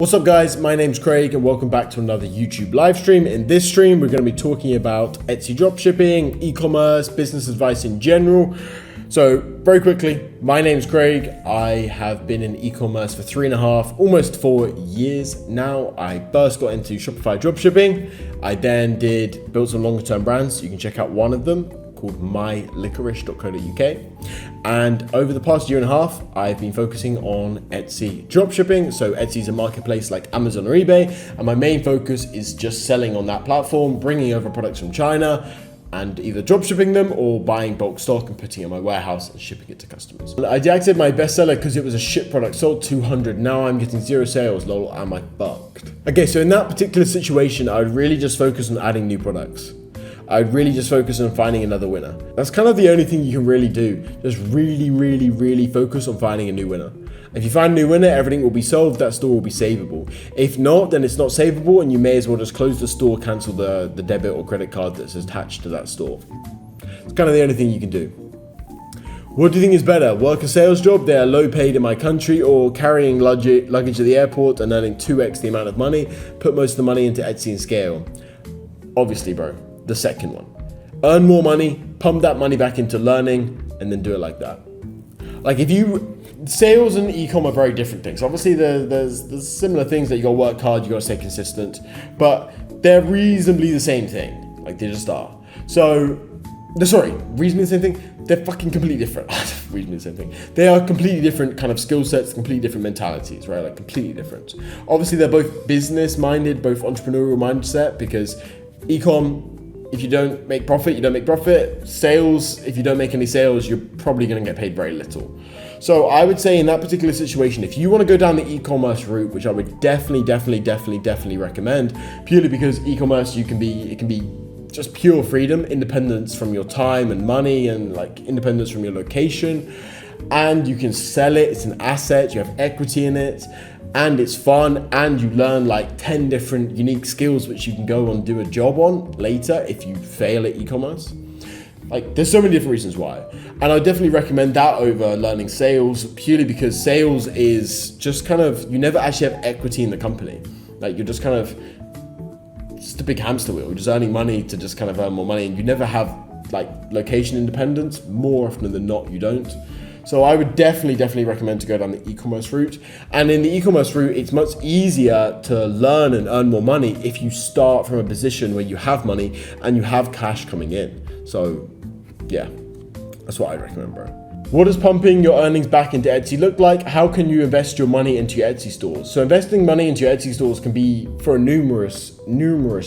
What's up guys, my name's Craig and welcome back to another YouTube live stream. In this stream, we're going to be talking about Etsy dropshipping, e-commerce, business advice in general. So very quickly, my name's Craig. I have been in e-commerce for 3.5, almost 4 years now. I first got into Shopify dropshipping. I then built some longer term brands. You can check out one of them called mylicorice.co.uk. And over the past 1.5 years, I've been focusing on Etsy dropshipping. So Etsy is a marketplace like Amazon or eBay, and my main focus is just selling on that platform, bringing over products from China and either dropshipping them or buying bulk stock and putting it in my warehouse and shipping it to customers. I deactivated my bestseller because it was a shit product, sold 200. Now I'm getting 0 sales, lol, am I fucked? Okay, so in that particular situation, I would really just focus on adding new products. I'd really just focus on finding another winner. That's kind of the only thing you can really do. Just really focus on finding a new winner. If you find a new winner, everything will be solved, that store will be savable. If not, then it's not savable and you may as well just close the store, cancel the debit or credit card that's attached to that store. It's kind of the only thing you can do. What do you think is better? Work a sales job, they are low paid in my country, or carrying luggage at the airport and earning 2x the amount of money, put most of the money into Etsy and scale? Obviously, bro. The second one. Earn more money, pump that money back into learning, and then do it like that. Like sales and e-com are very different things. Obviously there's similar things that you gotta work hard, you gotta stay consistent, but they're reasonably the same thing. Like they just are. Reasonably the same thing? They're fucking completely different. Reasonably the same thing. They are completely different kind of skill sets, completely different mentalities, right? Like completely different. Obviously they're both business minded, both entrepreneurial mindset, because e-com, if you don't make profit, you don't make profit. Sales, if you don't make any sales, you're probably going to get paid very little. So I would say in that particular situation, if you want to go down the e-commerce route, which I would definitely recommend, purely because e-commerce, it can be just pure freedom, independence from your time and money, and like independence from your location. And you can sell it, it's an asset, you have equity in it, and it's fun, and you learn like 10 different unique skills which you can go and do a job on later if you fail at e-commerce. Like there's so many different reasons why. And I definitely recommend that over learning sales, purely because sales is just kind of, you never actually have equity in the company. Like you're just kind of, just a big hamster wheel, you're just earning money to just kind of earn more money, and you never have like location independence. More often than not, you don't. So I would definitely recommend to go down the e-commerce route. And in the e-commerce route, it's much easier to learn and earn more money if you start from a position where you have money and you have cash coming in. So yeah, that's what I'd recommend, bro. What does pumping your earnings back into Etsy look like? How can you invest your money into your Etsy stores? So investing money into your Etsy stores can be for a numerous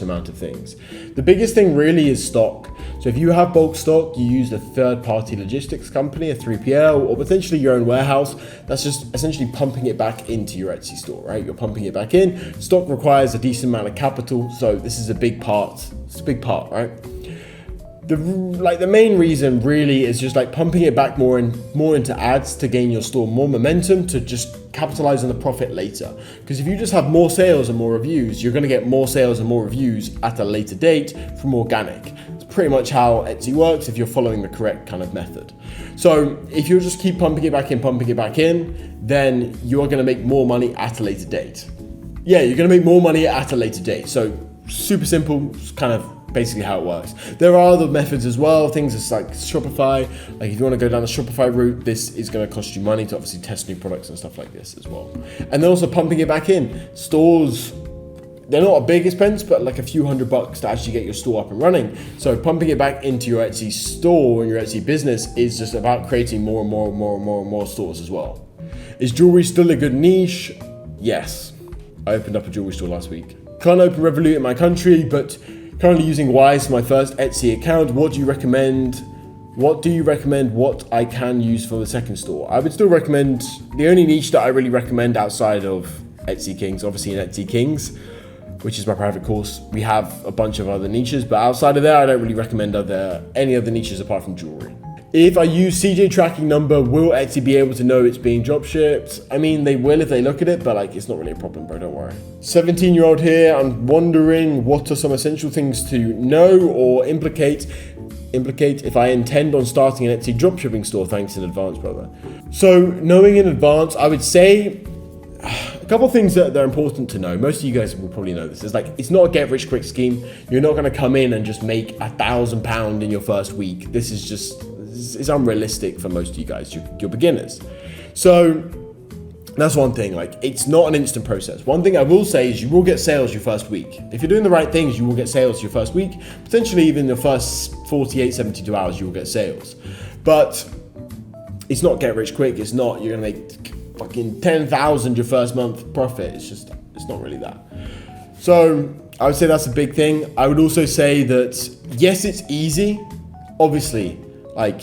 amount of things. The biggest thing really is stock. So if you have bulk stock, you use a third-party logistics company, a 3PL, or potentially your own warehouse. That's just essentially pumping it back into your Etsy store, right? You're pumping it back in. Stock requires a decent amount of capital, so this is a big part. It's a big part, right? The main reason really is just like pumping it back more into ads to gain your store more momentum, to just capitalize on the profit later. Because if you just have more sales and more reviews, you're going to get more sales and more reviews at a later date from organic. It's pretty much how Etsy works if you're following the correct kind of method. So if you just keep pumping it back in, then you are going to make more money at a later date. Yeah, you're going to make more money at a later date. So super simple, kind of basically how it works. There are other methods as well, things like Shopify. Like if you want to go down the Shopify route, this is going to cost you money to obviously test new products and stuff like this as well. And then also pumping it back in. Stores, they're not a big expense, but like a few $100 to actually get your store up and running. So pumping it back into your Etsy store and your Etsy business is just about creating more and more stores as well. Is jewelry still a good niche? Yes. I opened up a jewelry store last week. Can't open Revolut in my country, but currently using Wise for my first Etsy account. What do you recommend what I can use for the second store? I would still recommend, the only niche that I really recommend outside of Etsy Kings, obviously in Etsy Kings, which is my private course, we have a bunch of other niches, but outside of there, I don't really recommend any other niches apart from jewelry. If I use CJ tracking number, will Etsy be able to know it's being drop shipped? I mean, they will if they look at it, but like, it's not really a problem, bro, don't worry. 17-year-old here, I'm wondering what are some essential things to know or implicate if I intend on starting an Etsy dropshipping store. Thanks in advance, brother. So knowing in advance, I would say couple of things that are important to know. Most of you guys will probably know this. It's like, it's not a get rich quick scheme. You're not going to come in and just make £1,000 in your first week. This is just, it's unrealistic for most of you guys. You're beginners. So that's one thing. Like, it's not an instant process. One thing I will say is you will get sales your first week. If you're doing the right things, you will get sales your first week. Potentially even the first 48, 72 hours, you will get sales. But it's not get rich quick. It's not, you're going to make fucking 10,000 your first month profit. It's not really that. So I would say that's a big thing. I would also say that, yes, it's easy. Obviously, like,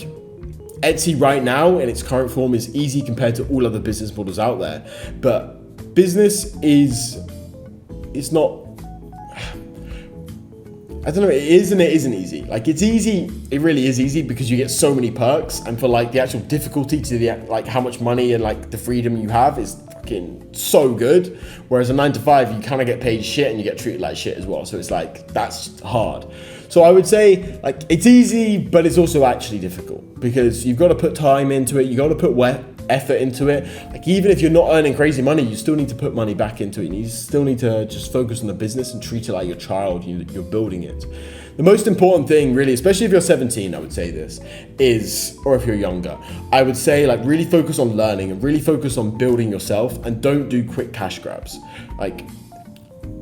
Etsy right now in its current form is easy compared to all other business models out there. But business it's not, I don't know, it is and it isn't easy. Like, it's easy, it really is easy because you get so many perks, and for like the actual difficulty to the, like, how much money and like the freedom you have is fucking so good. Whereas a 9 to 5, you kind of get paid shit and you get treated like shit as well. So it's like, that's hard. So I would say, like, it's easy, but it's also actually difficult because you've got to put time into it. You got to put effort into it. Like, even if you're not earning crazy money, you still need to put money back into it. You still need to just focus on the business and treat it like your child. You're building it. The most important thing, really, especially if you're 17, I would say this is, or if you're younger, I would say, like, really focus on learning and really focus on building yourself, and don't do quick cash grabs. Like,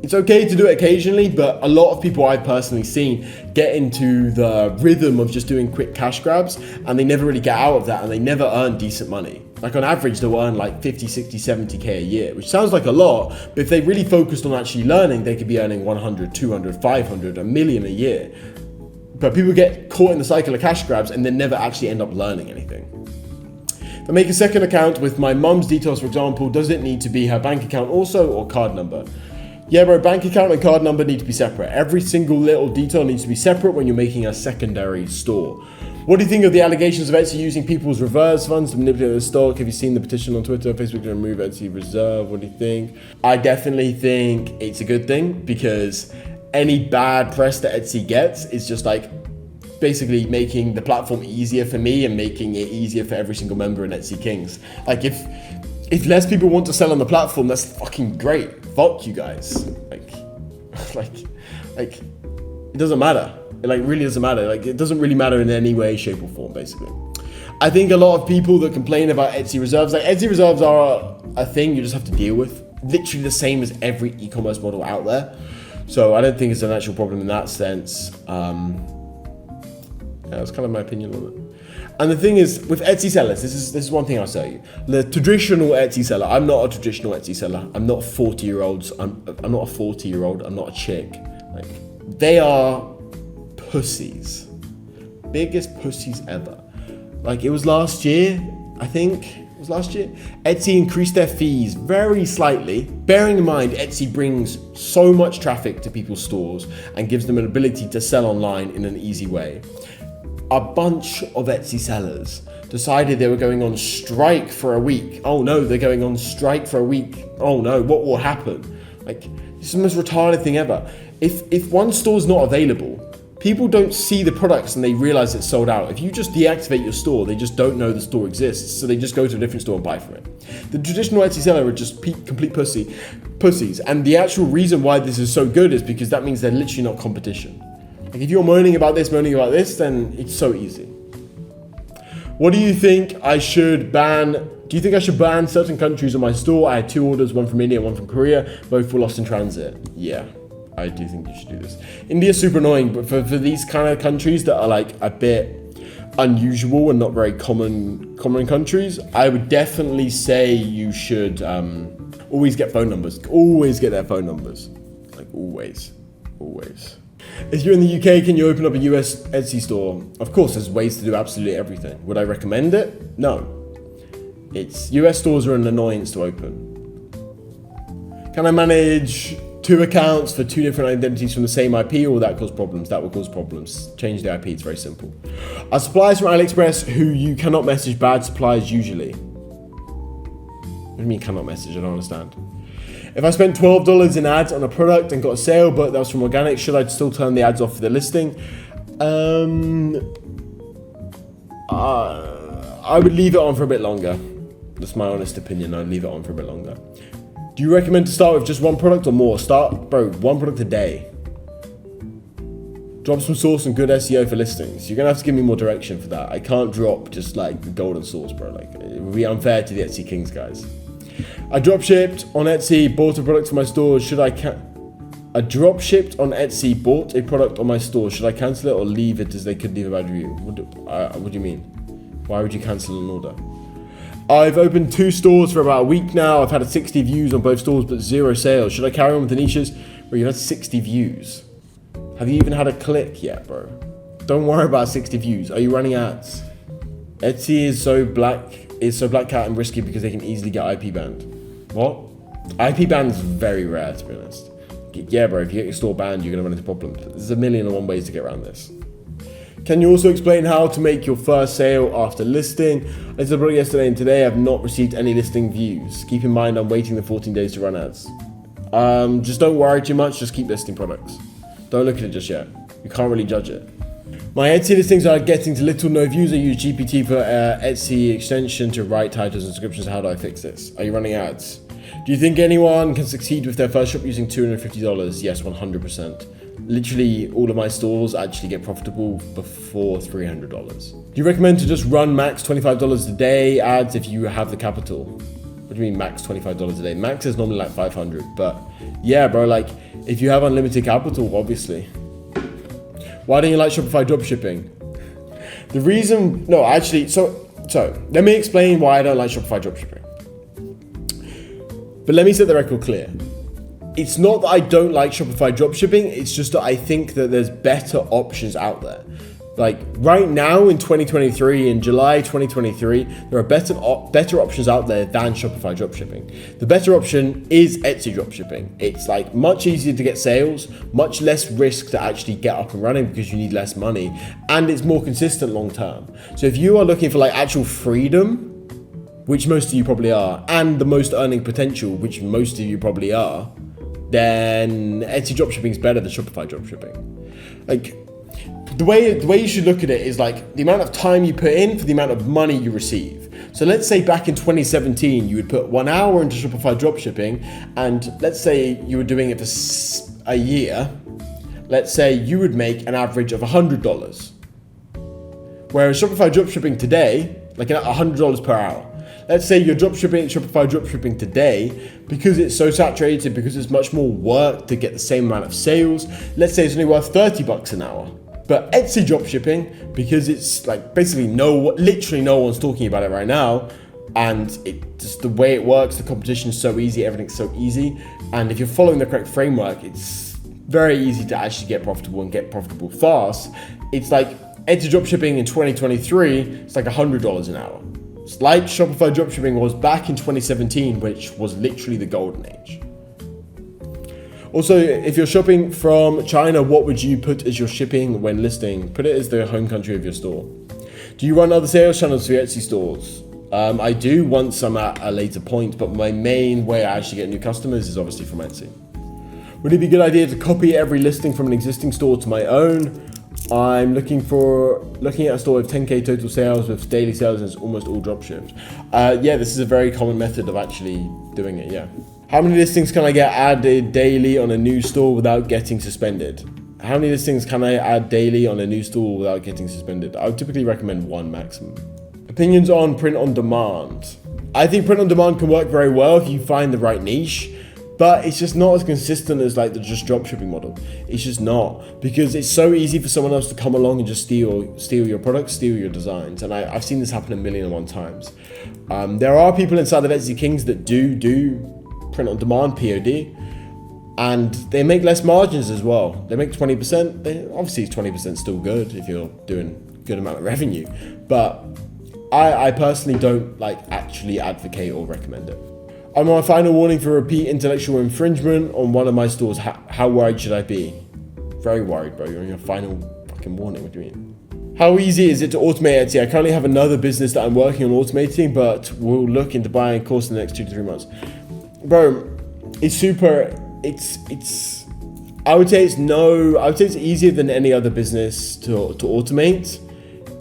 it's okay to do it occasionally, but a lot of people I've personally seen get into the rhythm of just doing quick cash grabs, and they never really get out of that, and they never earn decent money. Like, on average, they'll earn like 50, 60, 70K a year, which sounds like a lot, but if they really focused on actually learning, they could be earning 100, 200, 500, a million a year. But people get caught in the cycle of cash grabs and then never actually end up learning anything. If I make a second account with my mum's details, for example, does it need to be her bank account also, or card number? Yeah, bro, bank account and card number need to be separate. Every single little detail needs to be separate when you're making a secondary store. What do you think of the allegations of Etsy using people's reserve funds to manipulate their stock? Have you seen the petition on Twitter, Facebook to remove Etsy reserve? What do you think? I definitely think it's a good thing, because any bad press that Etsy gets is just like basically making the platform easier for me and making it easier for every single member in Etsy Kings. Like, if less people want to sell on the platform, that's fucking great. Fuck you guys. Like, it doesn't matter. It like really doesn't matter. Like, it doesn't really matter in any way, shape or form, basically. I think a lot of people that complain about Etsy reserves, like, Etsy reserves are a thing you just have to deal with. Literally the same as every e-commerce model out there. So I don't think it's an actual problem in that sense. That's kind of my opinion on it. And the thing is, with Etsy sellers, this is one thing I'll say. The traditional Etsy seller, I'm not a traditional Etsy seller. I'm not 40-year-olds. I'm not a 40-year-old. I'm not a chick. Like, they are pussies. Biggest pussies ever. Like, it was last year, I think. It was last year. Etsy increased their fees very slightly. Bearing in mind, Etsy brings so much traffic to people's stores and gives them an ability to sell online in an easy way. A bunch of Etsy sellers decided they were going on strike for a week. Oh no, they're going on strike for a week. Oh no, what will happen? Like, this is the most retarded thing ever. If one store's not available, people don't see the products and they realize it's sold out. If you just deactivate your store, they just don't know the store exists, so they just go to a different store and buy from it. The traditional Etsy seller are just complete pussies. And the actual reason why this is so good is because that means they're literally not competition. Like, if you're moaning about this, then it's so easy. What do you think I should ban? Do you think I should ban certain countries on my store? I had 2 orders, one from India, one from Korea. Both were lost in transit. Yeah, I do think you should do this. India's super annoying, but for these kind of countries that are like a bit unusual and not very common countries, I would definitely say you should always get phone numbers. Always get their phone numbers. Like, always. If you're in the UK, can you open up a US Etsy store? Of course, there's ways to do absolutely everything. Would I recommend it? No. US stores are an annoyance to open. Can I manage 2 accounts for 2 different identities from the same IP, or will that cause problems? That will cause problems. Change the IP, it's very simple. Are suppliers from AliExpress who you cannot message bad suppliers usually? What do you mean cannot message? I don't understand. If I spent $12 in ads on a product and got a sale, but that was from organic, should I still turn the ads off for the listing? I would leave it on for a bit longer. That's my honest opinion. I'd leave it on for a bit longer. Do you recommend to start with just one product or more? Start, bro, one product a day. Drop some sauce and good SEO for listings. You're gonna have to give me more direction for that. I can't drop just like the golden sauce, bro. Like, it would be unfair to the Etsy Kings, guys. I drop shipped on Etsy, bought a product for my store. I drop shipped on Etsy, bought a product on my store. Should I cancel it or leave it as they could leave a bad review? What do you mean? Why would you cancel an order? I've opened 2 stores for about a week now. I've had 60 views on both stores, but 0 sales. Should I carry on with the niches? Bro, you've had 60 views. Have you even had a click yet, bro? Don't worry about 60 views. Are you running ads? Etsy is so black cat and risky because they can easily get IP banned. What? IP ban is very rare, to be honest. Yeah, bro, if you get your store banned, you're gonna run into problems. There's a million and one ways to get around this. Can you also explain how to make your first sale after listing? I did a product yesterday and today I've not received any listing views. Keep in mind I'm waiting the 14 days to run ads. Just don't worry too much, just keep listing products. Don't look at it just yet. You can't really judge it. My Etsy listings are getting to little no views. I use GPT for Etsy extension to write titles and descriptions. How do I fix this? Are you running ads? Do you think anyone can succeed with their first shop using $250? Yes, 100%. Literally all of my stores actually get profitable before $300. Do you recommend to just run max $25 a day ads if you have the capital? What do you mean max $25 a day? Max is normally like 500, but yeah, bro, like if you have unlimited capital, obviously. Why don't you like Shopify dropshipping? The reason, no, actually, so let me explain why I don't like Shopify dropshipping. But let me set the record clear. It's not that I don't like Shopify dropshipping, it's just that I think that there's better options out there. Like right now in 2023, in July 2023, there are better options out there than Shopify dropshipping. The better option is Etsy dropshipping. It's like much easier to get sales, much less risk to actually get up and running because you need less money, and it's more consistent long term. So if you are looking for like actual freedom, which most of you probably are, and the most earning potential, which most of you probably are, then Etsy dropshipping is better than Shopify dropshipping. Like, the way you should look at it is like the amount of time you put in for the amount of money you receive. So let's say back in 2017, you would put 1 hour into Shopify dropshipping, and let's say you were doing it for a year. Let's say you would make an average of $100. Whereas Shopify dropshipping today, like $100 per hour. Let's say you're Shopify dropshipping today, because it's so saturated, because it's much more work to get the same amount of sales. Let's say it's only worth $30 an hour. But Etsy dropshipping, because it's like basically literally no one's talking about it right now, and it just the way it works, the competition is so easy, everything's so easy, and if you're following the correct framework, it's very easy to actually get profitable and get profitable fast. It's like Etsy dropshipping in 2023, it's like $100 an hour. It's like Shopify dropshipping was back in 2017, which was literally the golden age. Also, if you're shopping from China, what would you put as your shipping when listing? Put it as the home country of your store. Do you run other sales channels for your Etsy stores? I do once I'm at a later point, but my main way I actually get new customers is obviously from Etsy. Would it be a good idea to copy every listing from an existing store to my own? I'm looking at a store with 10K total sales with daily sales, and it's almost all dropshipped. Yeah, this is a very common method of actually doing it, yeah. How many listings can I get added daily on a new store without getting suspended? How many listings can I add daily on a new store without getting suspended? I would typically recommend 1 maximum. Opinions on print on demand. I think print on demand can work very well if you find the right niche, but it's just not as consistent as like the just dropshipping model. It's just not, because it's so easy for someone else to come along and just steal your products, steal your designs. And I've seen this happen 1,000,001 times. There are people inside of Etsy Kings that do print on demand, POD, and they make less margins as well. They make 20%. Obviously 20% still good if you're doing good amount of revenue, but I personally don't like actually advocate or recommend it. I'm on a final warning for repeat intellectual infringement on one of my stores. How worried should I be? Very worried, bro. You're on your final fucking warning. What do you mean? How easy is it to automate Etsy? I currently have another business that I'm working on automating, but we'll look into buying a course in the next 2 to 3 months. Bro, it's I would say it's easier than any other business to automate.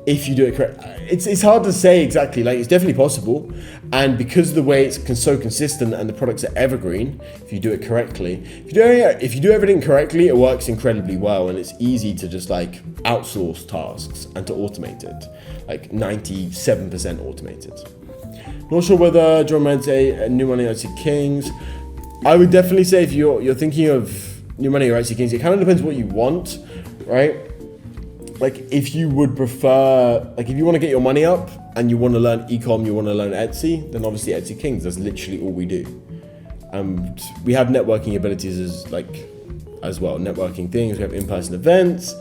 if you do it correct. It's hard to say exactly, like it's definitely possible. And because of the way it's so consistent and the products are evergreen, if you do it correctly, if you do everything correctly, it works incredibly well, and it's easy to just like outsource tasks and to automate it, like 97% automated. Not sure whether John meant a new money or Etsy Kings. I would definitely say if you're thinking of new money or Etsy Kings, it kind of depends what you want, right? Like if you would prefer, like if you want to get your money up and you want to learn ecom, you want to learn Etsy, then obviously Etsy Kings, that's literally all we do. And we have networking abilities as well, networking things, we have in-person events,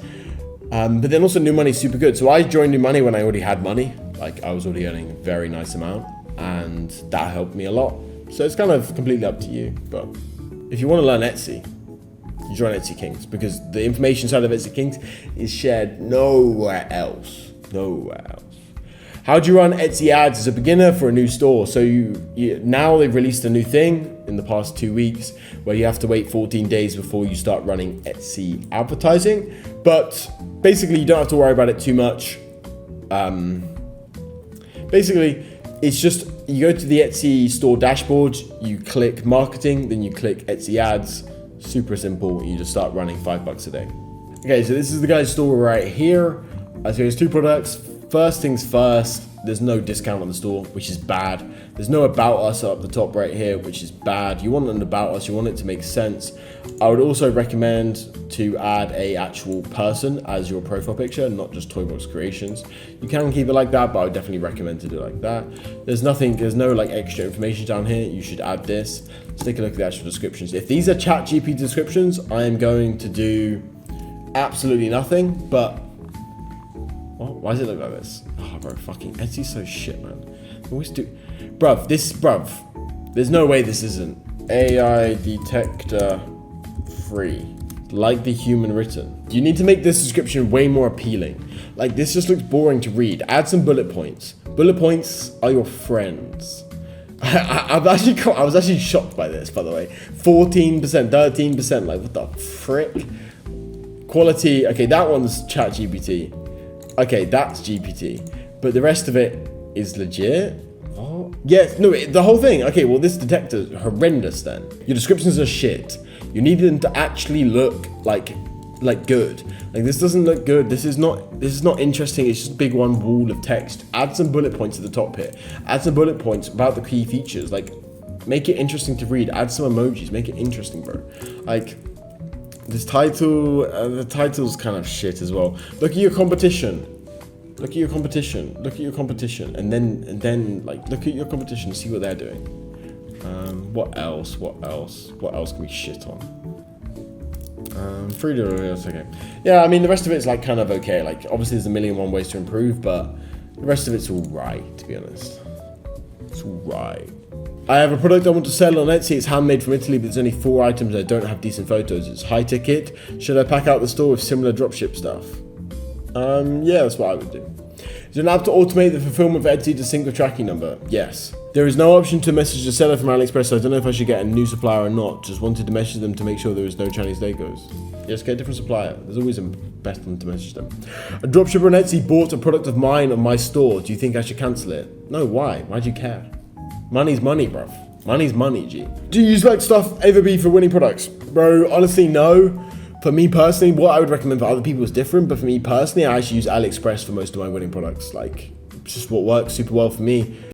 but then also New Money is super good. So I joined New Money when I already had money, like I was already earning a very nice amount, and that helped me a lot. So it's kind of completely up to you, but if you want to learn Etsy, you join Etsy Kings, because the information side of Etsy Kings is shared nowhere else. How do you run Etsy ads as a beginner for a new store? So now they've released a new thing in the past 2 weeks where you have to wait 14 days before you start running Etsy advertising. But basically you don't have to worry about it too much. Basically, it's just you go to the Etsy store dashboard, you click marketing, then you click Etsy ads. Super simple. You just start running $5 a day. Okay, so this is the guy's store right here. So there's 2 products. First things first, there's no discount on the store, which is bad. There's no about us up the top right here, which is bad. You want an about us, you want it to make sense. I would also recommend to add a actual person as your profile picture, not just Toybox Creations. You can keep it like that, but I would definitely recommend to do it like that. There's no like extra information down here. You should add this. Let's take a look at the actual descriptions. If these are ChatGPT descriptions, I am going to do absolutely nothing, but why does it look like this? Oh, bro, fucking Etsy's so shit, man. They always do. Bruv, there's no way this isn't AI detector free, like the human written. You need to make this description way more appealing. Like, this just looks boring to read. Add some bullet points. Bullet points are your friends. I was actually shocked by this, by the way. 14%, 13%, like what the frick? Quality, okay, that one's ChatGPT. Okay, that's GPT, but the rest of it is legit. What? Yes, no, the whole thing. Okay, well, this detector is horrendous then. Your descriptions are shit. You need them to actually look like good. Like, this doesn't look good. This is not interesting. It's just a big one wall of text. Add some bullet points at the top here. Add some bullet points about the key features. Like, make it interesting to read. Add some emojis. Make it interesting, bro. Like, this title, the title's kind of shit as well. Look at your competition. Look at your competition. Look at your competition. And then like, look at your competition and see what they're doing. What else? What else can we shit on? Free tutorials, okay. Yeah, I mean, the rest of it's like kind of okay. Like, obviously there's a million and one ways to improve, but the rest of it's all right, to be honest. It's all right. I have a product I want to sell on Etsy. It's handmade from Italy, but there's only 4 items that don't have decent photos. It's high ticket. Should I pack out the store with similar dropship stuff? Yeah, that's what I would do. Is there an app to automate the fulfillment of Etsy to sync the tracking number? Yes. There is no option to message the seller from AliExpress, so I don't know if I should get a new supplier or not. Just wanted to message them to make sure there is no Chinese logos. Yes, get a different supplier. There's always a best one to message them. A dropshipper on Etsy bought a product of mine on my store. Do you think I should cancel it? No, why? Why do you care? Money's money, bruv. Money's money, G. Do you use like stuff ever be for winning products? Bro, honestly, no. For me personally, what I would recommend for other people is different, but for me personally, I actually use AliExpress for most of my winning products. Like, it's just what works super well for me.